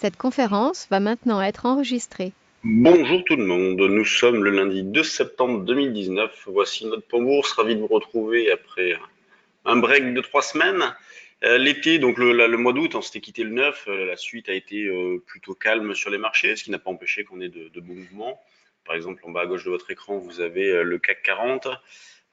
Cette conférence va maintenant être enregistrée. Bonjour tout le monde, nous sommes le lundi 2 septembre 2019. Voici notre point bourse, ravi de vous retrouver après un break de 3 semaines. L'été, donc le mois d'août, on s'était quitté le 9, la suite a été plutôt calme sur les marchés, ce qui n'a pas empêché qu'on ait de beaux mouvements. Par exemple, en bas à gauche de votre écran, vous avez le CAC 40,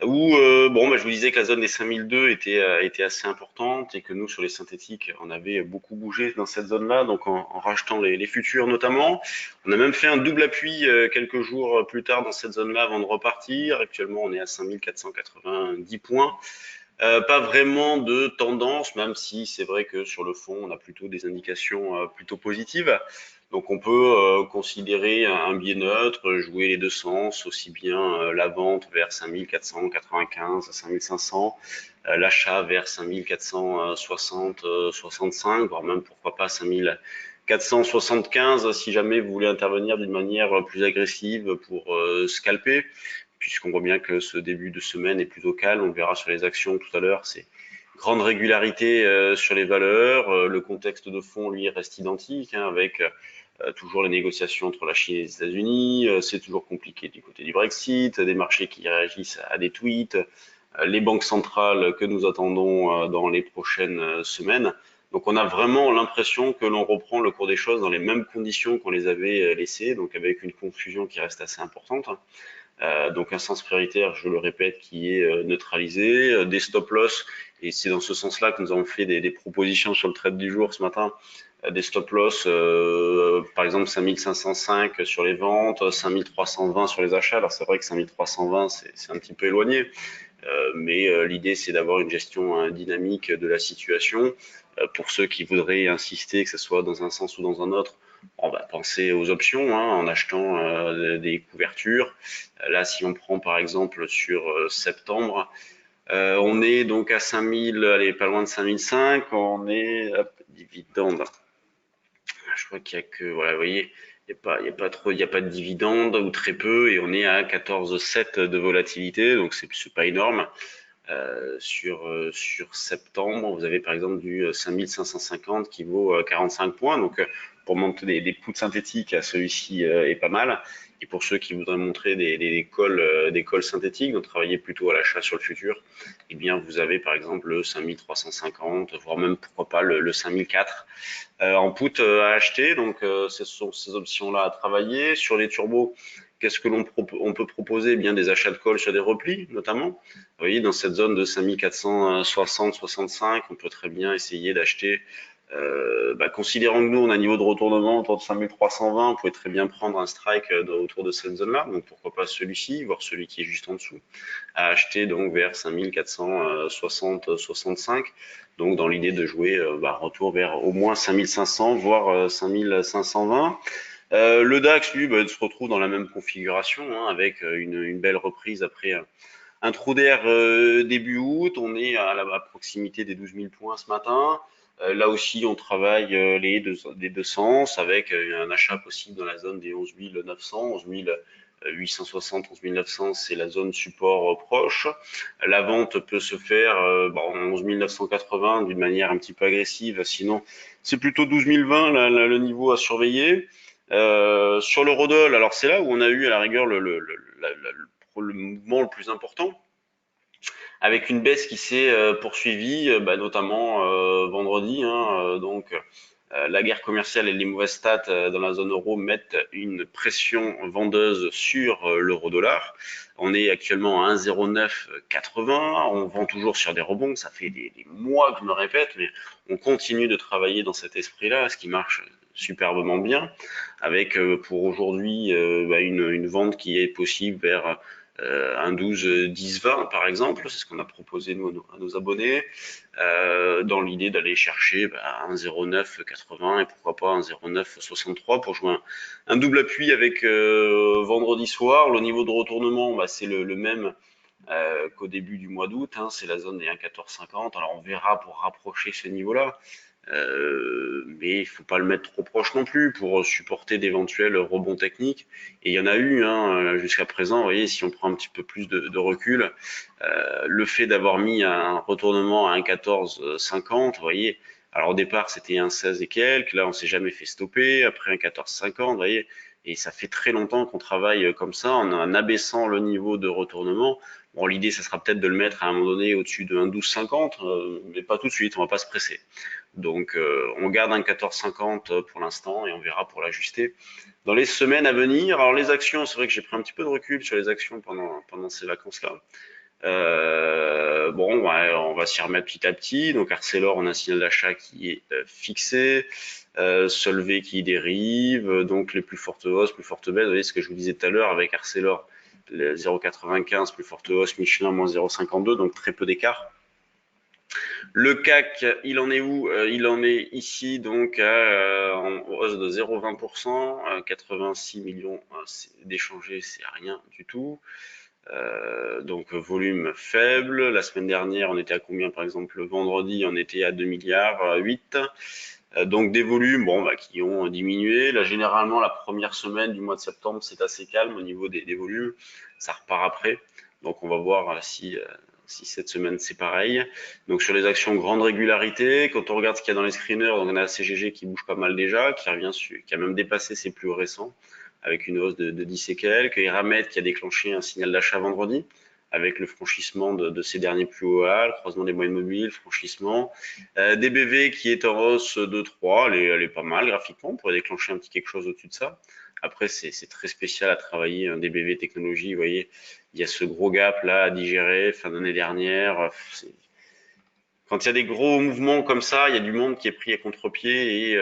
où je vous disais que la zone des 5002 était assez importante et que nous, sur les synthétiques, on avait beaucoup bougé dans cette zone-là, donc en rachetant les futurs notamment. On a même fait un double appui quelques jours plus tard dans cette zone-là avant de repartir. Actuellement, on est à 5490 points. Pas vraiment de tendance, même si c'est vrai que sur le fond, on a plutôt des indications plutôt positives. Donc on peut considérer un biais neutre, jouer les deux sens, aussi bien la vente vers 5495 à 5500, l'achat vers 5460, 65, voire même pourquoi pas 5475 si jamais vous voulez intervenir d'une manière plus agressive pour scalper, puisqu'on voit bien que ce début de semaine est plutôt calme. On le verra sur les actions tout à l'heure. C'est grande régularité sur les valeurs. Le contexte de fond, lui, reste identique, hein, avec toujours les négociations entre la Chine et les États-Unis. C'est toujours compliqué du côté du Brexit, des marchés qui réagissent à des tweets, les banques centrales que nous attendons dans les prochaines semaines. Donc on a vraiment l'impression que l'on reprend le cours des choses dans les mêmes conditions qu'on les avait laissées, donc avec une confusion qui reste assez importante. Donc un sens prioritaire, je le répète, qui est neutralisé, des stop loss, et c'est dans ce sens-là que nous avons fait des propositions sur le trade du jour ce matin, des stop loss, par exemple 5505 sur les ventes, 5320 sur les achats. Alors c'est vrai que 5320 c'est un petit peu éloigné, mais l'idée c'est d'avoir une gestion dynamique de la situation. Pour ceux qui voudraient insister, que ce soit dans un sens ou dans un autre, on va penser aux options, hein, en achetant des couvertures. Là, si on prend par exemple sur septembre, on est donc à 5000, allez, pas loin de 5005, on est hop, dividende. Je crois qu'il y a que, voilà, vous voyez, il y a pas trop, il y a pas de dividende ou très peu, et on est à 14,7 de volatilité, donc c'est pas énorme. Sur septembre, vous avez par exemple du 5550 qui vaut 45 points. Donc, pour monter des puts synthétiques, celui-ci est pas mal. Et pour ceux qui voudraient montrer des calls synthétiques, donc travailler plutôt à l'achat sur le futur, eh bien, vous avez par exemple le 5350, voire même pourquoi pas le 5004 en put à acheter. Donc, ce sont ces options-là à travailler. Sur les turbos, qu'est-ce que on peut proposer? Eh bien, des achats de call sur des replis, notamment. Vous voyez, dans cette zone de 5460-65, on peut très bien essayer d'acheter. Considérant que nous, on a un niveau de retournement autour de 5320, on pouvait très bien prendre un strike autour de cette zone-là. Donc, pourquoi pas celui-ci, voire celui qui est juste en dessous, à acheter donc vers 5460-65. Donc, dans l'idée de jouer retour vers au moins 5500, voire 5520. Le DAX, lui, se retrouve dans la même configuration, hein, avec une belle reprise après un trou d'air début août. On est à proximité des 12 000 points ce matin. Là aussi, on travaille les deux sens, avec un achat possible dans la zone des 11 900, 11 860, 11 900, c'est la zone support proche. La vente peut se faire en 11 980 d'une manière un petit peu agressive, sinon c'est plutôt 12 020 le niveau à surveiller. Sur l'eurodoll, alors c'est là où on a eu à la rigueur le mouvement le plus important, avec une baisse qui s'est poursuivie, notamment vendredi, hein, la guerre commerciale et les mauvaises stats dans la zone euro mettent une pression vendeuse sur l'euro-dollar. On est actuellement à 1,0980. On vend toujours sur des rebonds. Ça fait des mois que je me répète, mais on continue de travailler dans cet esprit-là, ce qui marche superbement bien, avec pour aujourd'hui une vente qui est possible vers un 12 10 20 par exemple. C'est ce qu'on a proposé nous, à nos abonnés, dans l'idée d'aller chercher un 0,9 80 et pourquoi pas un 0,9 63 pour jouer un double appui avec vendredi soir. Le niveau de retournement, c'est le même qu'au début du mois d'août, hein, c'est la zone des 1,1450. Alors on verra pour rapprocher ce niveau-là, mais il faut pas le mettre trop proche non plus pour supporter d'éventuels rebonds techniques. Et il y en a eu, hein, jusqu'à présent. Vous voyez, si on prend un petit peu plus de recul, le fait d'avoir mis un retournement à 1,1450, vous voyez, Alors au départ, c'était un 16 et quelques, là on s'est jamais fait stopper, après un 14,50, vous voyez, et ça fait très longtemps qu'on travaille comme ça, en abaissant le niveau de retournement. Bon, l'idée, ça sera peut-être de le mettre à un moment donné au-dessus de 1,1250, mais pas tout de suite, on va pas se presser. Donc on garde un 14,50 pour l'instant et on verra pour l'ajuster dans les semaines à venir. Alors les actions, c'est vrai que j'ai pris un petit peu de recul sur les actions pendant ces vacances-là. Bon, ouais, on va s'y remettre petit à petit. Donc Arcelor, on a un signal d'achat qui est fixé. Solvay qui dérive. Donc les plus fortes hausses, plus fortes baisses. Vous voyez ce que je vous disais tout à l'heure avec Arcelor, 0,95, plus forte hausse, Michelin, moins 0,52. Donc très peu d'écart. Le CAC, il en est où? Il en est ici donc en hausse de 0,20%, 86 millions d'échangés, c'est rien du tout. Donc volume faible. La semaine dernière, on était à combien par exemple? Le vendredi, on était à 2 milliards 8. Donc des volumes bon, bah, qui ont diminué. Là, généralement, la première semaine du mois de septembre, c'est assez calme au niveau des volumes. Ça repart après. Donc on va voir si cette semaine c'est pareil. Donc sur les actions grande régularité, quand on regarde ce qu'il y a dans les screeners, donc on a la CGG qui bouge pas mal déjà, qui a même dépassé ses plus récents avec une hausse de 10 et quelques. Eramet qui a déclenché un signal d'achat vendredi avec le franchissement de ces derniers plus hauts hauts, le croisement des moyennes mobiles, franchissement. DBV qui est en hausse de 3, elle est pas mal graphiquement, on pourrait déclencher un petit quelque chose au-dessus de ça. Après, c'est très spécial à travailler un DBV technologie, vous voyez, il y a ce gros gap là à digérer, fin d'année dernière. Quand il y a des gros mouvements comme ça, il y a du monde qui est pris à contre-pied et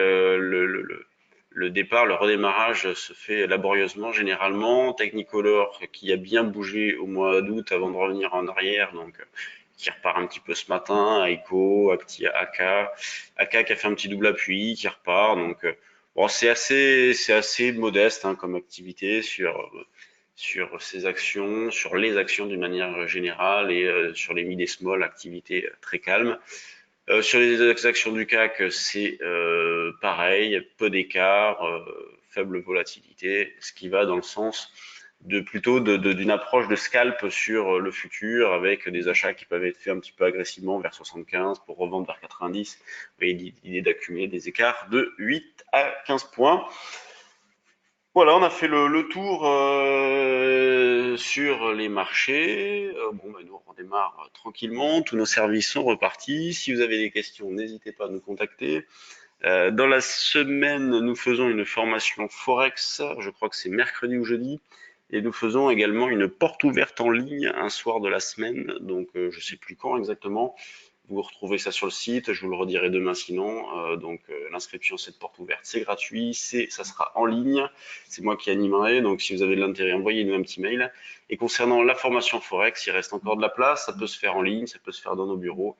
le départ, le redémarrage se fait laborieusement généralement. Technicolor qui a bien bougé au mois d'août avant de revenir en arrière, donc qui repart un petit peu ce matin. Aiko, AK, AK qui a fait un petit double appui, qui repart. Donc bon, c'est assez modeste hein, comme activité sur ces actions, sur les actions d'une manière générale et sur les mid et small, activité très calme. Sur les actions du CAC, c'est pareil, peu d'écart, faible volatilité, ce qui va dans le sens de plutôt d'une approche de scalp sur le futur avec des achats qui peuvent être faits un petit peu agressivement vers 75 pour revendre vers 90. Vous voyez l'idée d'accumuler des écarts de 8 à 15 points. Voilà, on a fait le tour sur les marchés. Bon, ben, nous, on redémarre tranquillement. Tous nos services sont repartis. Si vous avez des questions, n'hésitez pas à nous contacter. Dans la semaine, nous faisons une formation Forex. Je crois que c'est mercredi ou jeudi. Et nous faisons également une porte ouverte en ligne un soir de la semaine. Donc, je ne sais plus quand exactement. Vous retrouvez ça sur le site, je vous le redirai demain sinon. Donc l'inscription cette porte ouverte, c'est gratuit, ça sera en ligne, c'est moi qui animerai, donc si vous avez de l'intérêt, envoyez-nous un petit mail. Et concernant la formation Forex, il reste encore de la place, ça peut se faire en ligne, ça peut se faire dans nos bureaux,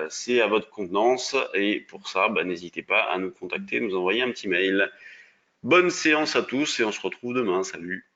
c'est à votre contenance. Et pour ça, bah, n'hésitez pas à nous contacter, nous envoyer un petit mail. Bonne séance à tous et on se retrouve demain, salut.